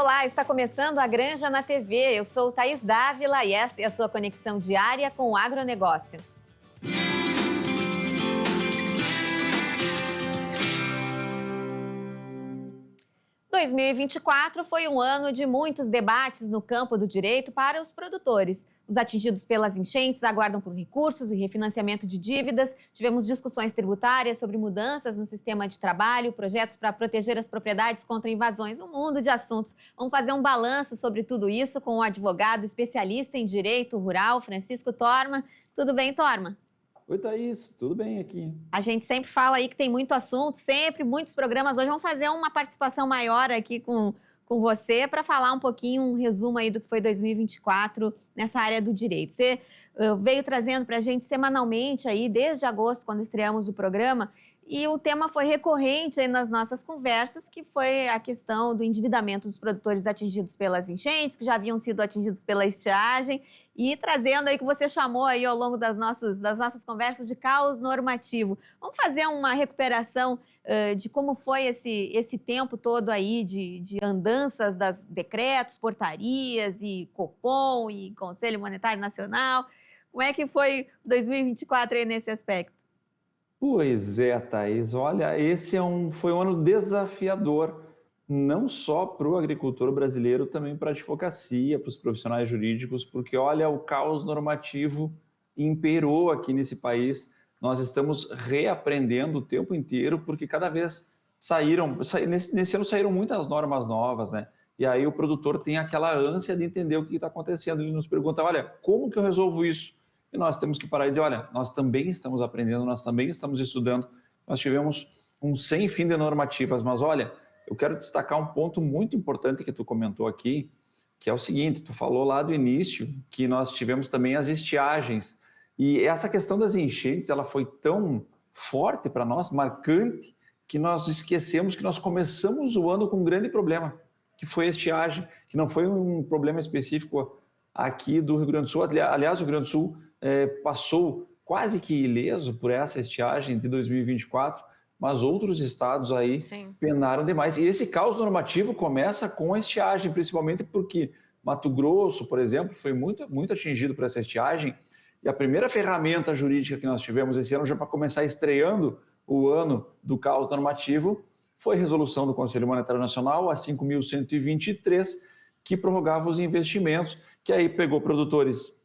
Olá, está começando a Granja na TV. Eu sou Thaís Dávila e essa é a sua conexão diária com o agronegócio. 2024 foi um ano de muitos debates no campo do direito para os produtores. Os atingidos pelas enchentes aguardam por recursos e refinanciamento de dívidas. Tivemos discussões tributárias sobre mudanças no sistema de trabalho, projetos para proteger as propriedades contra invasões, um mundo de assuntos. Vamos fazer um balanço sobre tudo isso com o advogado especialista em direito rural, Francisco Torma. Tudo bem, Torma? Oi, Thaís, tudo bem aqui? A gente sempre fala aí que tem muito assunto, sempre, muitos programas. Hoje vamos fazer uma participação maior aqui com você para falar um pouquinho, um resumo aí do que foi 2024 nessa área do direito. Você veio trazendo para a gente semanalmente aí, desde agosto, quando estreamos o programa, e o tema foi recorrente aí nas nossas conversas, que foi a questão do endividamento dos produtores atingidos pelas enchentes, que já haviam sido atingidos pela estiagem, e trazendo aí que você chamou aí ao longo das nossas conversas de caos normativo. Vamos fazer uma recuperação de como foi esse tempo todo aí de andanças das decretos, portarias e Copom e Conselho Monetário Nacional. Como é que foi 2024 aí nesse aspecto? Pois é, Thaís, olha, foi um ano desafiador, não só para o agricultor brasileiro, também para a advocacia, para os profissionais jurídicos, porque olha, o caos normativo imperou aqui nesse país. Nós estamos reaprendendo o tempo inteiro, porque cada vez nesse ano saíram muitas normas novas, né? E aí o produtor tem aquela ânsia de entender o que está acontecendo. Ele nos pergunta, olha, como que eu resolvo isso? E nós temos que parar e dizer, olha, nós também estamos aprendendo, nós também estamos estudando, nós tivemos um sem fim de normativas, mas olha, eu quero destacar um ponto muito importante que tu comentou aqui, que é o seguinte, tu falou lá do início que nós tivemos também as estiagens, e essa questão das enchentes, ela foi tão forte para nós, marcante, que nós esquecemos que nós começamos o ano com um grande problema, que foi a estiagem, que não foi um problema específico aqui do Rio Grande do Sul. Aliás, o Rio Grande do Sul passou quase que ileso por essa estiagem de 2024, mas outros estados aí penaram demais. E esse caos normativo começa com a estiagem, principalmente porque Mato Grosso, por exemplo, foi muito, muito atingido por essa estiagem. E a primeira ferramenta jurídica que nós tivemos esse ano, já para começar estreando o ano do caos normativo, foi a resolução do Conselho Monetário Nacional, a 5.123, que prorrogava os investimentos, que aí pegou produtores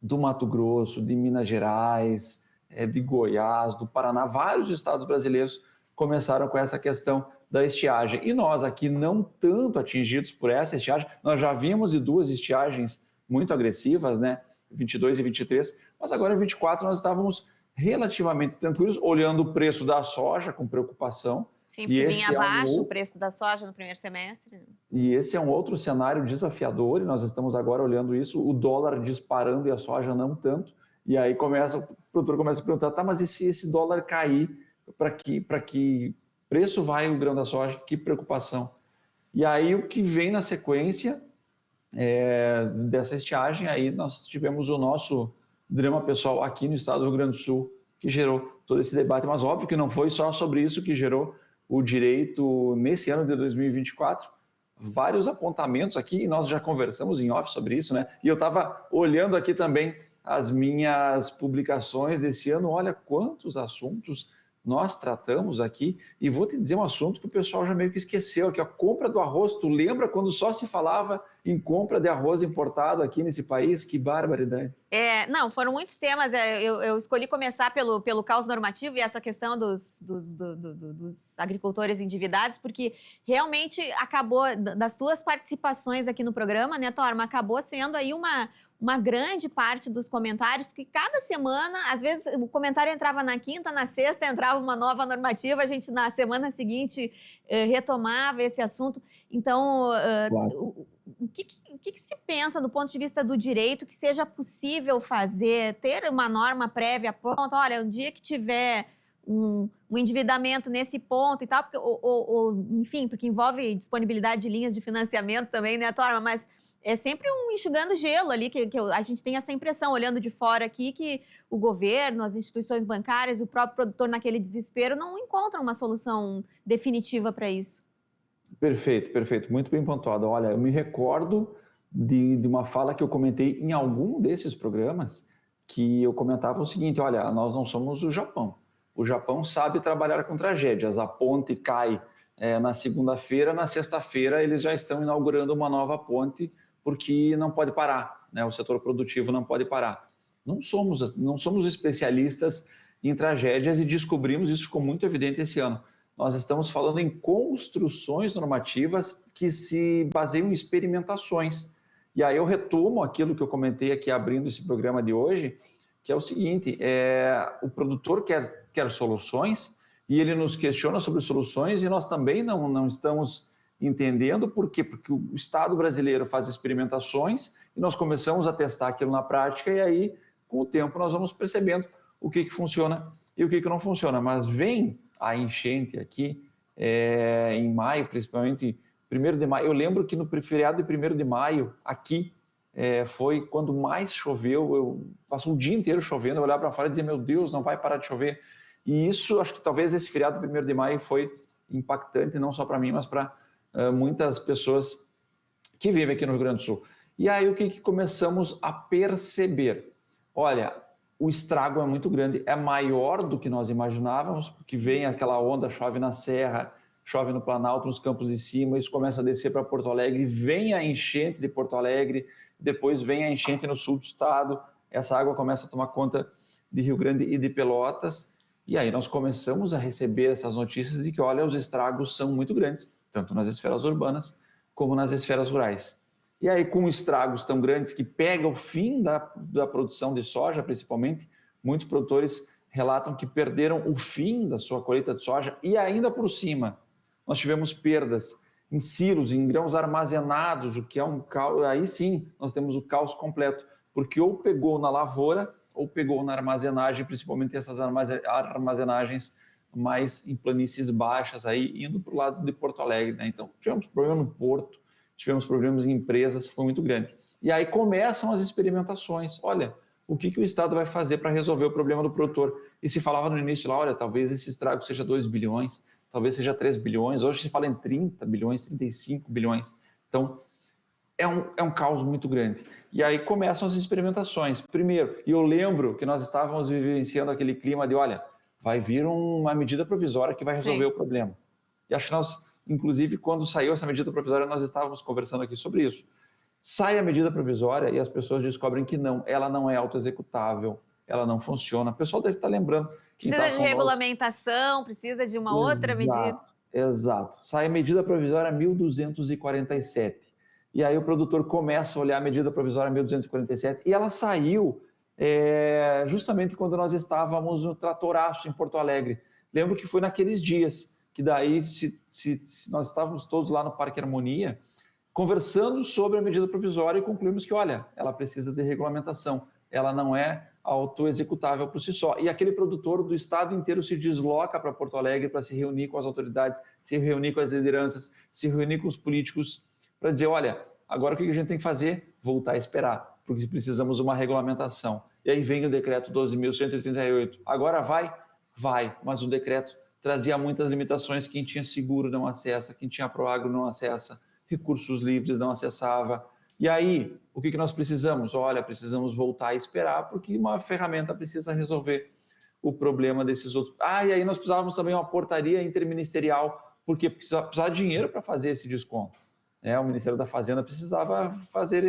do Mato Grosso, de Minas Gerais, de Goiás, do Paraná, vários estados brasileiros começaram com essa questão da estiagem. E nós aqui, não tanto atingidos por essa estiagem, nós já vimos de duas estiagens muito agressivas, né? 22 e 23, mas agora em 24 nós estávamos relativamente tranquilos, olhando o preço da soja com preocupação. Sim, porque vinha abaixo o preço da soja no primeiro semestre. E esse é um outro cenário desafiador, e nós estamos agora olhando isso, o dólar disparando e a soja não tanto, e aí o produtor começa a perguntar, tá, mas e se esse dólar cair, para que preço vai o grão da soja? Que preocupação. E aí o que vem na sequência dessa estiagem, aí nós tivemos o nosso drama pessoal aqui no estado do Rio Grande do Sul, que gerou todo esse debate, mas óbvio que não foi só sobre isso que gerou o direito nesse ano de 2024, vários apontamentos aqui, e nós já conversamos em off sobre isso, né? E eu estava olhando aqui também as minhas publicações desse ano, olha quantos assuntos nós tratamos aqui, e vou te dizer um assunto que o pessoal já meio que esqueceu, que é a compra do arroz. Tu lembra quando só se falava em compra de arroz importado aqui nesse país? Que barbaridade. Não, foram muitos temas. Eu escolhi começar pelo caos normativo e essa questão dos agricultores endividados, porque realmente acabou, das tuas participações aqui no programa, né, Torma, acabou sendo aí uma grande parte dos comentários, porque cada semana, às vezes, o comentário entrava na quinta, na sexta entrava uma nova normativa, a gente na semana seguinte retomava esse assunto. Então, Claro. o que se pensa do ponto de vista do direito que seja possível fazer, ter uma norma prévia pronta? Olha, um dia que tiver um endividamento nesse ponto e tal, porque, enfim, porque envolve disponibilidade de linhas de financiamento também, né, Torma? Mas é sempre um enxugando gelo ali, que a gente tem essa impressão, olhando de fora aqui, que o governo, as instituições bancárias, o próprio produtor naquele desespero não encontram uma solução definitiva para isso. Perfeito, perfeito, muito bem pontuado. Olha, eu me recordo de uma fala que eu comentei em algum desses programas, que eu comentava o seguinte: olha, nós não somos o Japão. O Japão sabe trabalhar com tragédias. A ponte cai na segunda-feira, na sexta-feira eles já estão inaugurando uma nova ponte porque não pode parar, né? O setor produtivo não pode parar. Não somos especialistas em tragédias e descobrimos isso, ficou muito evidente esse ano. Nós estamos falando em construções normativas que se baseiam em experimentações. E aí eu retomo aquilo que eu comentei aqui abrindo esse programa de hoje, que é o seguinte: o produtor quer soluções e ele nos questiona sobre soluções e nós também não estamos entendendo por quê? Porque o Estado brasileiro faz experimentações e nós começamos a testar aquilo na prática e aí, com o tempo, nós vamos percebendo o que funciona e o que não funciona. Mas vem a enchente aqui, em maio, principalmente 1º de maio. Eu lembro que no feriado de 1º de maio, aqui, foi quando mais choveu. Passou o dia inteiro chovendo, eu olhava para fora e dizia, meu Deus, não vai parar de chover. E isso, acho que talvez esse feriado de 1º de maio foi impactante, não só para mim, mas para muitas pessoas que vivem aqui no Rio Grande do Sul. E aí o que começamos a perceber? Olha, o estrago é muito grande, é maior do que nós imaginávamos, porque vem aquela onda, chove na Serra, chove no Planalto, nos campos de cima, isso começa a descer para Porto Alegre, vem a enchente de Porto Alegre, depois vem a enchente no sul do estado, essa água começa a tomar conta de Rio Grande e de Pelotas, e aí nós começamos a receber essas notícias de que, olha, os estragos são muito grandes, tanto nas esferas urbanas como nas esferas rurais. E aí, com estragos tão grandes que pega o fim da produção de soja, principalmente, muitos produtores relatam que perderam o fim da sua colheita de soja e ainda por cima nós tivemos perdas em silos, em grãos armazenados, o que é um caos. Aí sim nós temos o caos completo, porque ou pegou na lavoura ou pegou na armazenagem, principalmente essas armazenagens mais em planícies baixas, aí indo para o lado de Porto Alegre, né? Então tivemos problema no porto, tivemos problemas em empresas, foi muito grande. E aí começam as experimentações. Olha, o que o Estado vai fazer para resolver o problema do produtor? E se falava no início lá, olha, talvez esse estrago seja 2 bilhões, talvez seja 3 bilhões, hoje se fala em 30 bilhões, 35 bilhões. Então, é um caos muito grande. E aí começam as experimentações. Primeiro, e eu lembro que nós estávamos vivenciando aquele clima de, olha, vai vir uma medida provisória que vai resolver o problema. E acho que nós, inclusive, quando saiu essa medida provisória, nós estávamos conversando aqui sobre isso. Sai a medida provisória e as pessoas descobrem que não, ela não é autoexecutável, ela não funciona. O pessoal deve estar lembrando. Precisa de regulamentação, precisa de uma outra medida. Exato. Sai a medida provisória 1247. E aí o produtor começa a olhar a medida provisória 1247 e ela saiu justamente quando nós estávamos no Tratoraço, em Porto Alegre. Lembro que foi naqueles dias que daí se nós estávamos todos lá no Parque Harmonia conversando sobre a medida provisória e concluímos que, olha, ela precisa de regulamentação, ela não é autoexecutável por si só. E aquele produtor do estado inteiro se desloca para Porto Alegre para se reunir com as autoridades, se reunir com as lideranças, se reunir com os políticos para dizer, olha, agora o que a gente tem que fazer? Voltar a esperar, porque precisamos de uma regulamentação. E aí vem o decreto 12.138. Agora vai, mas o decreto trazia muitas limitações, quem tinha seguro não acessa, quem tinha Proagro não acessa, recursos livres não acessava. E aí, o que nós precisamos? Olha, precisamos voltar a esperar, porque uma ferramenta precisa resolver o problema desses outros. E aí nós precisávamos também uma portaria interministerial, porque precisava de dinheiro para fazer esse desconto. O Ministério da Fazenda precisava fazer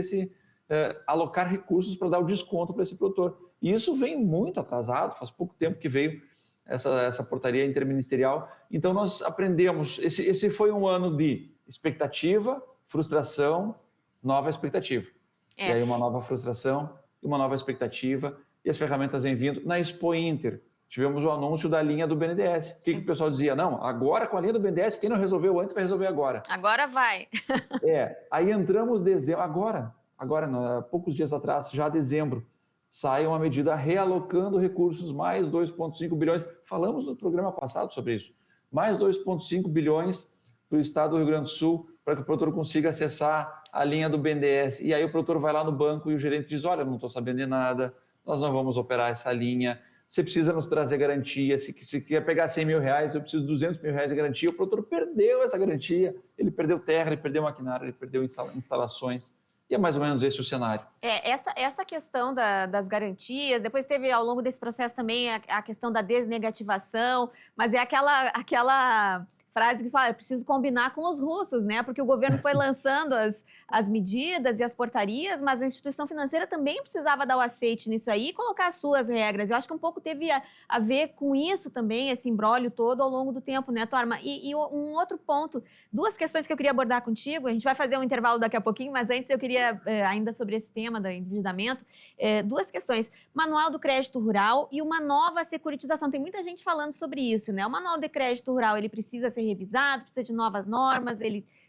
alocar recursos para dar o desconto para esse produtor. E isso vem muito atrasado, faz pouco tempo que veio essa portaria interministerial. Então nós aprendemos, esse foi um ano de expectativa, frustração, nova expectativa. E aí uma nova frustração, uma nova expectativa, e as ferramentas vêm vindo. Na Expo Inter, tivemos o anúncio da linha do BNDES. O que o pessoal dizia? Não, agora com a linha do BNDES, quem não resolveu antes vai resolver agora. Agora vai. Aí entramos dezembro, agora, poucos dias atrás, já dezembro, sai uma medida realocando recursos, mais 2,5 bilhões. Falamos no programa passado sobre isso. Mais 2,5 bilhões para o estado do Rio Grande do Sul, para que o produtor consiga acessar a linha do BNDES. E aí o produtor vai lá no banco e o gerente diz, olha, não estou sabendo de nada, nós não vamos operar essa linha. você precisa nos trazer garantia, se quer pegar 100 mil reais, eu preciso de 200 mil reais de garantia. O produtor perdeu essa garantia, ele perdeu terra, ele perdeu maquinário, ele perdeu instalações. E é mais ou menos esse o cenário. Essa questão das garantias, depois teve ao longo desse processo também a questão da desnegativação, mas é aquela frase que se fala, eu preciso combinar com os russos, né? Porque o governo foi lançando as medidas e as portarias, mas a instituição financeira também precisava dar o aceite nisso aí e colocar as suas regras. Eu acho que um pouco teve a ver com isso também, esse imbróglio todo ao longo do tempo, né, Torma? E um outro ponto, duas questões que eu queria abordar contigo, a gente vai fazer um intervalo daqui a pouquinho, mas antes eu queria, ainda sobre esse tema do endividamento, duas questões. Manual do Crédito Rural e uma nova securitização. Tem muita gente falando sobre isso, né? O Manual de Crédito Rural, ele precisa ser revisado, precisa de novas normas,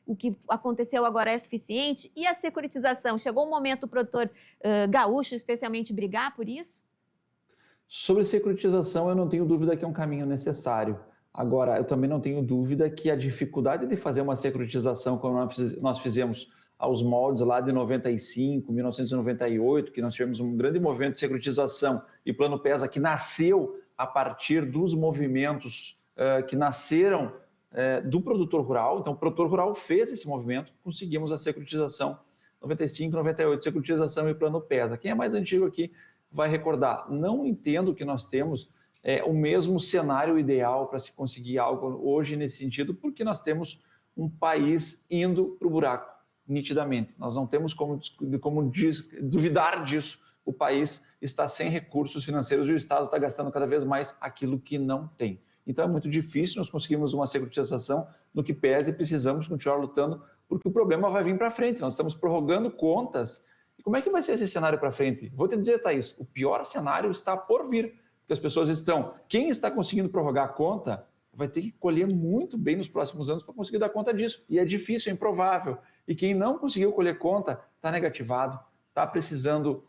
o que aconteceu agora é suficiente? E a securitização? Chegou o momento do produtor gaúcho, especialmente, brigar por isso? Sobre securitização, eu não tenho dúvida que é um caminho necessário. Agora, eu também não tenho dúvida que a dificuldade de fazer uma securitização, como nós fizemos aos moldes lá de 95, 1998, que nós tivemos um grande movimento de securitização e Plano PESA, que nasceu a partir dos movimentos que nasceram do produtor rural. Então, o produtor rural fez esse movimento, conseguimos a securitização 95, 98, securitização e Plano PESA. Quem é mais antigo aqui vai recordar. Não entendo que nós temos o mesmo cenário ideal para se conseguir algo hoje nesse sentido, porque nós temos um país indo para o buraco, nitidamente. Nós não temos como duvidar disso. O país está sem recursos financeiros e o Estado está gastando cada vez mais aquilo que não tem. Então é muito difícil nós conseguirmos uma securitização, no que pese precisamos continuar lutando, porque o problema vai vir para frente. Nós estamos prorrogando contas. E como é que vai ser esse cenário para frente? Vou te dizer, Thaís, o pior cenário está por vir, porque as pessoas quem está conseguindo prorrogar a conta vai ter que colher muito bem nos próximos anos para conseguir dar conta disso. E é difícil, é improvável. E quem não conseguiu colher conta está negativado, está precisando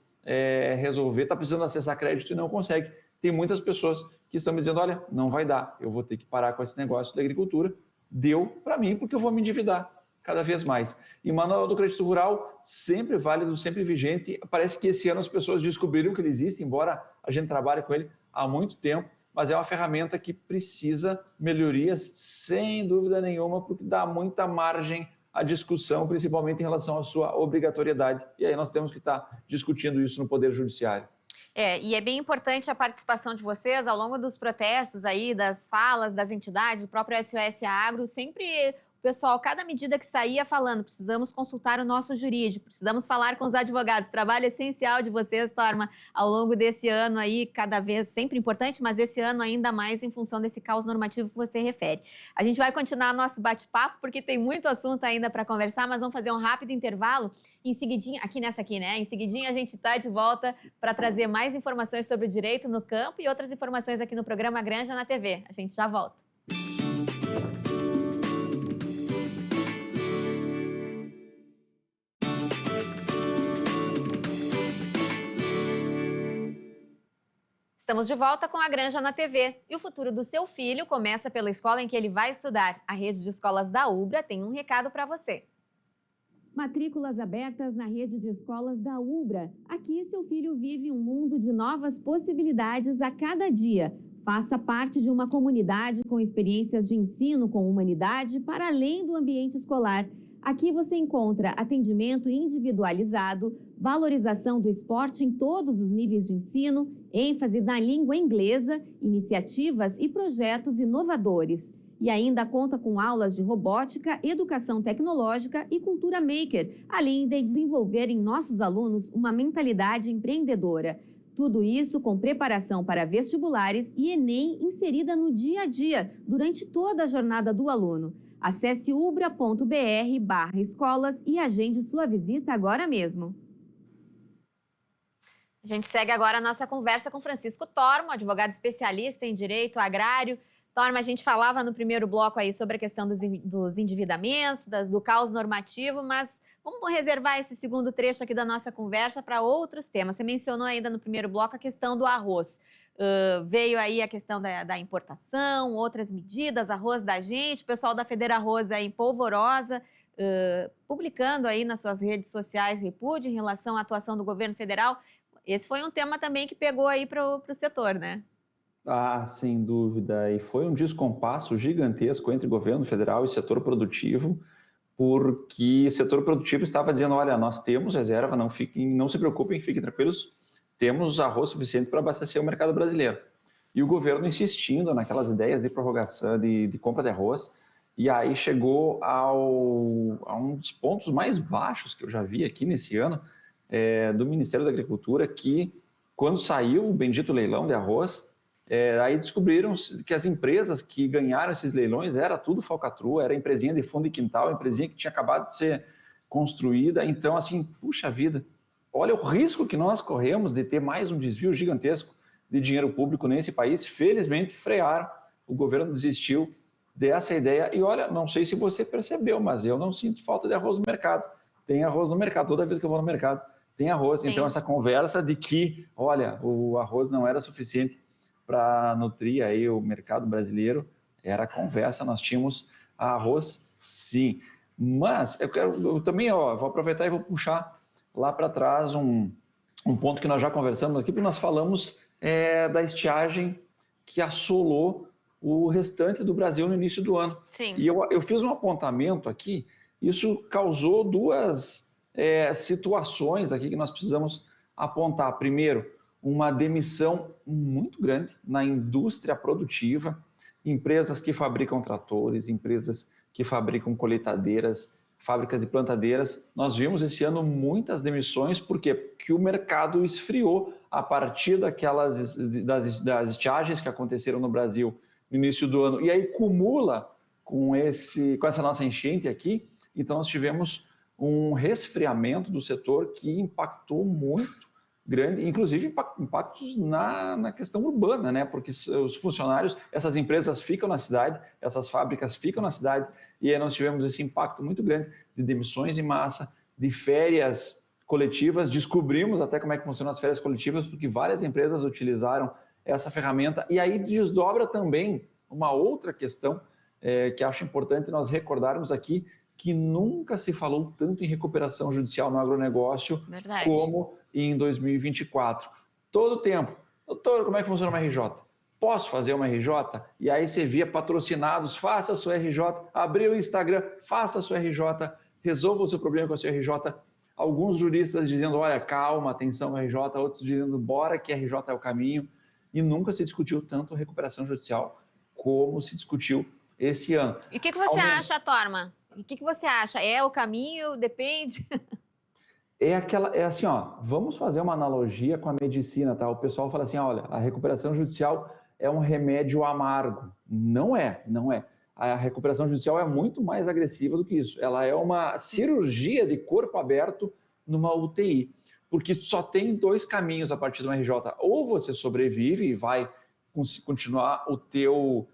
resolver, está precisando acessar crédito e não consegue. Tem muitas pessoas que estão me dizendo, olha, não vai dar, eu vou ter que parar com esse negócio da agricultura, deu para mim porque eu vou me endividar cada vez mais. E o Manual do Crédito Rural, sempre válido, sempre vigente, parece que esse ano as pessoas descobriram que ele existe, embora a gente trabalhe com ele há muito tempo, mas é uma ferramenta que precisa melhorias, sem dúvida nenhuma, porque dá muita margem à discussão, principalmente em relação à sua obrigatoriedade. E aí nós temos que estar discutindo isso no Poder Judiciário. E é bem importante a participação de vocês ao longo dos protestos aí, das falas das entidades, do próprio SOS Agro, sempre o pessoal, cada medida que saía falando, precisamos consultar o nosso jurídico, precisamos falar com os advogados, trabalho essencial de vocês, Torma, ao longo desse ano aí, cada vez sempre importante, mas esse ano ainda mais em função desse caos normativo que você refere. A gente vai continuar nosso bate-papo, porque tem muito assunto ainda para conversar, mas vamos fazer um rápido intervalo, em seguidinha, em seguidinha a gente está de volta para trazer mais informações sobre o direito no campo e outras informações aqui no programa Granja na TV. A gente já volta. Estamos de volta com a Granja na TV. E o futuro do seu filho começa pela escola em que ele vai estudar. A rede de escolas da UBRA tem um recado para você. Matrículas abertas na rede de escolas da UBRA. Aqui, seu filho vive um mundo de novas possibilidades a cada dia. Faça parte de uma comunidade com experiências de ensino com humanidade para além do ambiente escolar. Aqui você encontra atendimento individualizado, valorização do esporte em todos os níveis de ensino, ênfase na língua inglesa, iniciativas e projetos inovadores. E ainda conta com aulas de robótica, educação tecnológica e cultura maker, além de desenvolver em nossos alunos uma mentalidade empreendedora. Tudo isso com preparação para vestibulares e Enem inserida no dia a dia, durante toda a jornada do aluno. Acesse ubra.br/escolas e agende sua visita agora mesmo. A gente segue agora a nossa conversa com Francisco Tormo, advogado especialista em direito agrário. Tormo, a gente falava no primeiro bloco aí sobre a questão dos endividamentos, do caos normativo, mas vamos reservar esse segundo trecho aqui da nossa conversa para outros temas. Você mencionou ainda no primeiro bloco a questão do arroz. Veio aí a questão da importação, outras medidas, arroz da gente, o pessoal da Federarroz aí em polvorosa, publicando aí nas suas redes sociais repúdio em relação à atuação do governo federal. Esse foi um tema também que pegou aí para o setor, né? Ah, sem dúvida. E foi um descompasso gigantesco entre governo federal e setor produtivo, porque o setor produtivo estava dizendo, olha, nós temos reserva, não se preocupem, fiquem tranquilos, temos arroz suficiente para abastecer o mercado brasileiro. E o governo insistindo naquelas ideias de prorrogação, de compra de arroz, e aí chegou a um dos pontos mais baixos que eu já vi aqui nesse ano, do Ministério da Agricultura, que quando saiu o bendito leilão de arroz, aí descobriram que as empresas que ganharam esses leilões era tudo falcatrua, era empresinha de fundo de quintal, empresinha que tinha acabado de ser construída. Então, assim, puxa vida, olha o risco que nós corremos de ter mais um desvio gigantesco de dinheiro público nesse país. Felizmente, frearam, o governo desistiu dessa ideia. E olha, não sei se você percebeu, mas eu não sinto falta de arroz no mercado. Tem arroz no mercado, toda vez que eu vou no mercado tem arroz. Então, essa conversa de que, olha, o arroz não era suficiente para nutrir aí o mercado brasileiro, era a conversa, nós tínhamos arroz sim. Mas eu também vou aproveitar e vou puxar lá para trás um ponto que nós já conversamos aqui, porque nós falamos da estiagem que assolou o restante do Brasil no início do ano. Sim. E eu fiz um apontamento aqui, isso causou duas situações aqui que nós precisamos apontar. Primeiro, uma demissão muito grande na indústria produtiva, empresas que fabricam tratores, empresas que fabricam colheitadeiras, fábricas de plantadeiras. Nós vimos esse ano muitas demissões, por quê? Porque o mercado esfriou a partir das estiagens que aconteceram no Brasil no início do ano, e aí cumula com essa nossa enchente aqui. Então nós tivemos um resfriamento do setor que impactou muito grande, inclusive impactos na questão urbana, né? Porque os funcionários, essas empresas ficam na cidade, essas fábricas ficam na cidade, e aí nós tivemos esse impacto muito grande de demissões em massa, de férias coletivas. Descobrimos até como é que funcionam as férias coletivas, porque várias empresas utilizaram essa ferramenta. E aí desdobra também uma outra questão que acho importante nós recordarmos aqui, que nunca se falou tanto em recuperação judicial no agronegócio como em 2024. Todo o tempo. Doutor, como é que funciona uma RJ? Posso fazer uma RJ? E aí você via patrocinados, faça a sua RJ, abriu o Instagram, faça a sua RJ, resolva o seu problema com a sua RJ. Alguns juristas dizendo, olha, calma, atenção RJ, outros dizendo, bora que a RJ é o caminho. E nunca se discutiu tanto recuperação judicial como se discutiu esse ano. E o que você acha, Torma? O que você acha? É o caminho? Depende? É assim, vamos fazer uma analogia com a medicina, tá? O pessoal fala assim, olha, a recuperação judicial é um remédio amargo. Não é. A recuperação judicial é muito mais agressiva do que isso. Ela é uma cirurgia de corpo aberto numa UTI, porque só tem dois caminhos a partir de uma RJ. Ou você sobrevive e vai continuar o teu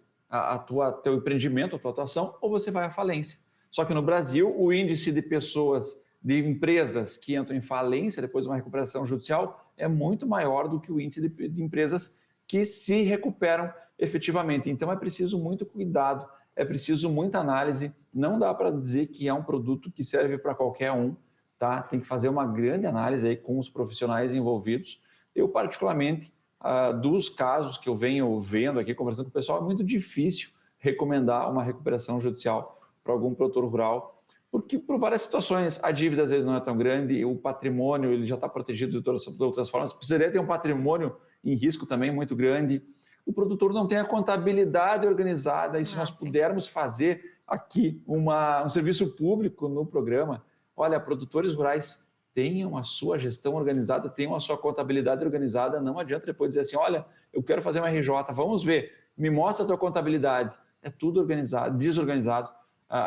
empreendimento, a tua atuação, ou você vai à falência. Só que no Brasil, o índice de pessoas, de empresas que entram em falência depois de uma recuperação judicial é muito maior do que o índice de empresas que se recuperam efetivamente. Então é preciso muito cuidado, é preciso muita análise. Não dá para dizer que é um produto que serve para qualquer um, tá? Tem que fazer uma grande análise aí com os profissionais envolvidos. Eu, particularmente, dos casos que eu venho vendo aqui, conversando com o pessoal, é muito difícil recomendar uma recuperação judicial para algum produtor rural, porque por várias situações, a dívida às vezes não é tão grande, o patrimônio ele já está protegido de outras formas, precisaria ter um patrimônio em risco também muito grande, o produtor não tem a contabilidade organizada, e se nós pudermos fazer aqui um serviço público no programa, olha, produtores rurais tenham a sua gestão organizada, tenham a sua contabilidade organizada, não adianta depois dizer assim, olha, eu quero fazer uma RJ, vamos ver, me mostra a tua contabilidade, é tudo organizado, desorganizado.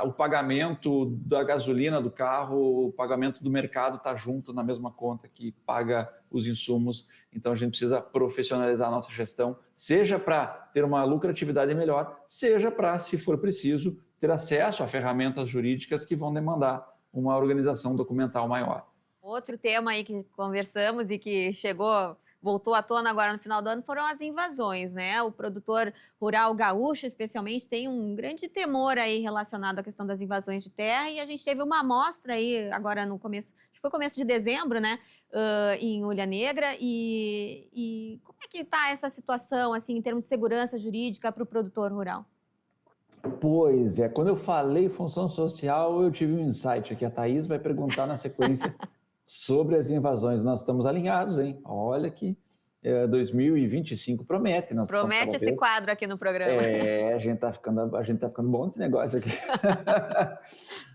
O pagamento da gasolina do carro, o pagamento do mercado está junto na mesma conta que paga os insumos. Então, a gente precisa profissionalizar a nossa gestão, seja para ter uma lucratividade melhor, seja para, se for preciso, ter acesso a ferramentas jurídicas que vão demandar uma organização documental maior. Outro tema aí que conversamos e que chegou, voltou à tona agora no final do ano foram as invasões, né? O produtor rural gaúcho, especialmente, tem um grande temor aí relacionado à questão das invasões de terra, e a gente teve uma amostra aí agora no começo, acho que foi começo de dezembro, né? Em Ulha Negra, e como é que está essa situação, assim, em termos de segurança jurídica para o produtor rural? Pois é, quando eu falei função social, eu tive um insight aqui. A Thaís vai perguntar na sequência sobre as invasões. Nós estamos alinhados, hein? Olha que 2025 promete. Nós estamos Promete cada esse vez... quadro aqui no programa. a gente tá ficando bom nesse negócio aqui.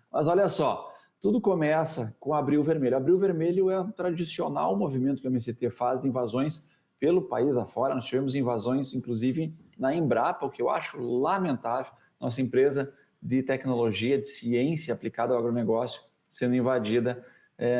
Mas olha só, tudo começa com Abril Vermelho. Abril Vermelho é um tradicional movimento que a MST faz de invasões pelo país afora. Nós tivemos invasões, inclusive, na Embrapa, o que eu acho lamentável. Nossa empresa de tecnologia, de ciência aplicada ao agronegócio, sendo invadida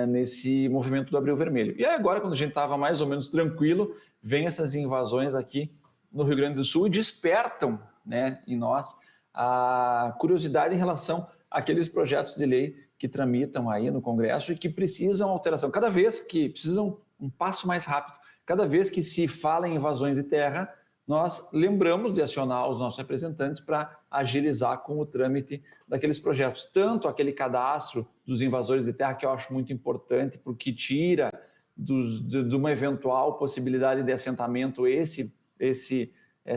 nesse movimento do Abril Vermelho. E aí agora, quando a gente estava mais ou menos tranquilo, vem essas invasões aqui no Rio Grande do Sul e despertam, né, em nós a curiosidade em relação àqueles projetos de lei que tramitam aí no Congresso e que precisam alteração. Cada vez que precisam um passo mais rápido, cada vez que se fala em invasões de terra, nós lembramos de acionar os nossos representantes para agilizar com o trâmite daqueles projetos. Tanto aquele cadastro dos invasores de terra, que eu acho muito importante, porque tira de uma eventual possibilidade de assentamento esse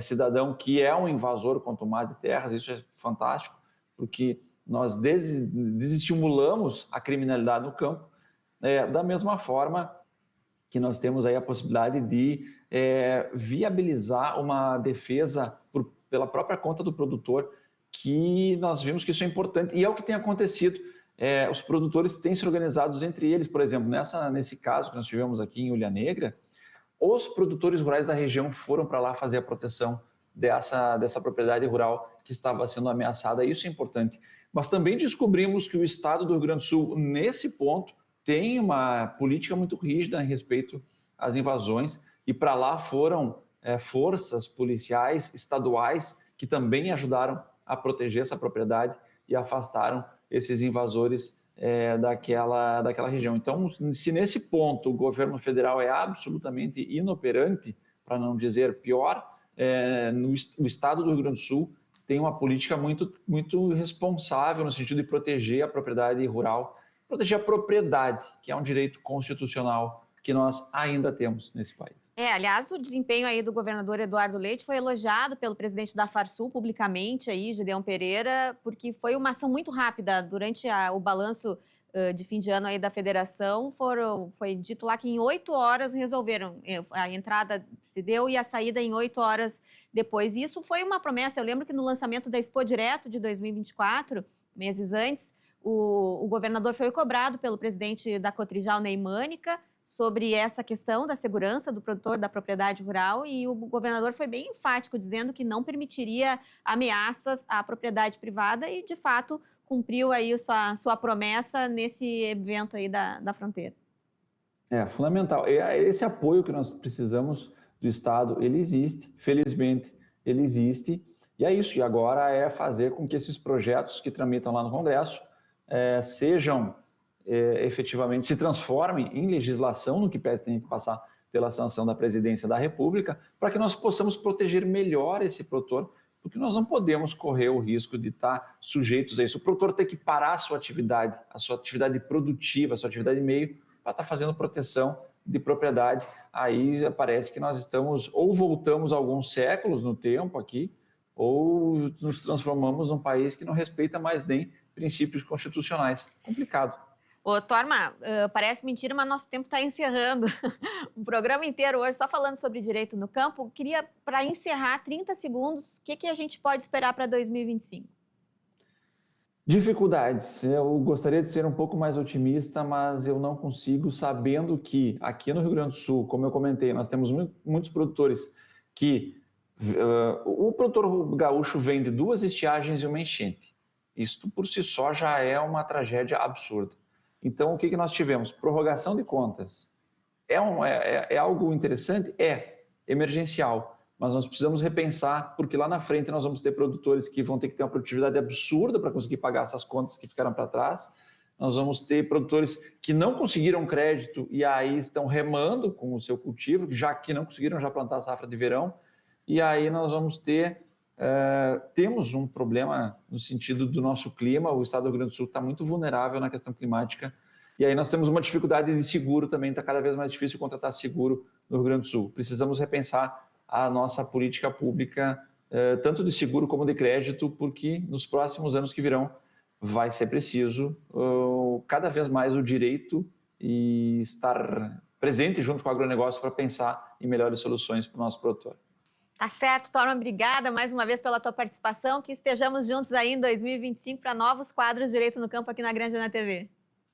cidadão que é um invasor contumaz de terras. Isso é fantástico, porque nós desestimulamos a criminalidade no campo. Da mesma forma que nós temos aí a possibilidade de viabilizar uma defesa pela própria conta do produtor, que nós vimos que isso é importante e é o que tem acontecido. Os produtores têm se organizado entre eles, por exemplo, nesse caso que nós tivemos aqui em Ulha Negra, os produtores rurais da região foram para lá fazer a proteção dessa propriedade rural que estava sendo ameaçada. Isso é importante. Mas também descobrimos que o estado do Rio Grande do Sul, nesse ponto, tem uma política muito rígida em respeito às invasões, e para lá foram forças policiais estaduais que também ajudaram a proteger essa propriedade e afastaram esses invasores daquela região. Então, se nesse ponto o governo federal é absolutamente inoperante, para não dizer pior, no estado do Rio Grande do Sul tem uma política muito, muito responsável no sentido de proteger a propriedade rural, proteger a propriedade, que é um direito constitucional que nós ainda temos nesse país. Aliás, o desempenho aí do governador Eduardo Leite foi elogiado pelo presidente da Farsul publicamente, aí, Gedeão Pereira, porque foi uma ação muito rápida. Durante o balanço de fim de ano aí da federação, foi dito lá que em 8 horas resolveram. A entrada se deu e a saída em 8 horas depois. E isso foi uma promessa. Eu lembro que no lançamento da Expo Direto de 2024, meses antes, o governador foi cobrado pelo presidente da Cotrijal, Ney Mânica, sobre essa questão da segurança do produtor da propriedade rural, e o governador foi bem enfático, dizendo que não permitiria ameaças à propriedade privada e, de fato, cumpriu aí sua promessa nesse evento aí da fronteira. Fundamental. Esse apoio que nós precisamos do Estado, ele existe, felizmente ele existe, e é isso. E agora é fazer com que esses projetos que tramitam lá no Congresso sejam efetivamente, se transformem em legislação, no que pese tem que passar pela sanção da Presidência da República, para que nós possamos proteger melhor esse produtor, porque nós não podemos correr o risco de estar sujeitos a isso. O produtor tem que parar a sua atividade produtiva, a sua atividade meio, para estar fazendo proteção de propriedade. Aí parece que nós estamos, ou voltamos alguns séculos no tempo aqui, ou nos transformamos num país que não respeita mais nem princípios constitucionais. Complicado. Ô, Torma, parece mentira, mas nosso tempo está encerrando. Um programa inteiro hoje só falando sobre direito no campo. Queria, para encerrar, 30 segundos, o que a gente pode esperar para 2025? Dificuldades. Eu gostaria de ser um pouco mais otimista, mas eu não consigo, sabendo que aqui no Rio Grande do Sul, como eu comentei, nós temos muitos produtores que... o produtor gaúcho vende 2 estiagens e uma enchente. Isto, por si só, já é uma tragédia absurda. Então, o que nós tivemos? Prorrogação de contas. É algo interessante? Emergencial. Mas nós precisamos repensar, porque lá na frente nós vamos ter produtores que vão ter que ter uma produtividade absurda para conseguir pagar essas contas que ficaram para trás. nós vamos ter produtores que não conseguiram crédito e aí estão remando com o seu cultivo, já que não conseguiram já plantar a safra de verão, e aí nós vamos ter, temos um problema no sentido do nosso clima, o estado do Rio Grande do Sul está muito vulnerável na questão climática, e aí nós temos uma dificuldade de seguro também, está cada vez mais difícil contratar seguro no Rio Grande do Sul. Precisamos repensar a nossa política pública, tanto de seguro como de crédito, porque nos próximos anos que virão vai ser preciso cada vez mais o direito e estar presente junto com o agronegócio para pensar em melhores soluções para o nosso produtor. Tá certo, Torma, obrigada mais uma vez pela tua participação, que estejamos juntos aí em 2025 para novos quadros Direito no Campo aqui na Grande na TV.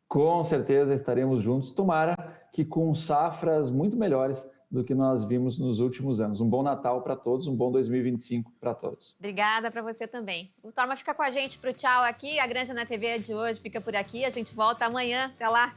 Com certeza estaremos juntos, tomara que com safras muito melhores do que nós vimos nos últimos anos. Um bom Natal para todos, um bom 2025 para todos. Obrigada para você também. O Torma fica com a gente para o tchau aqui, a Granja na TV de hoje fica por aqui, a gente volta amanhã, até lá.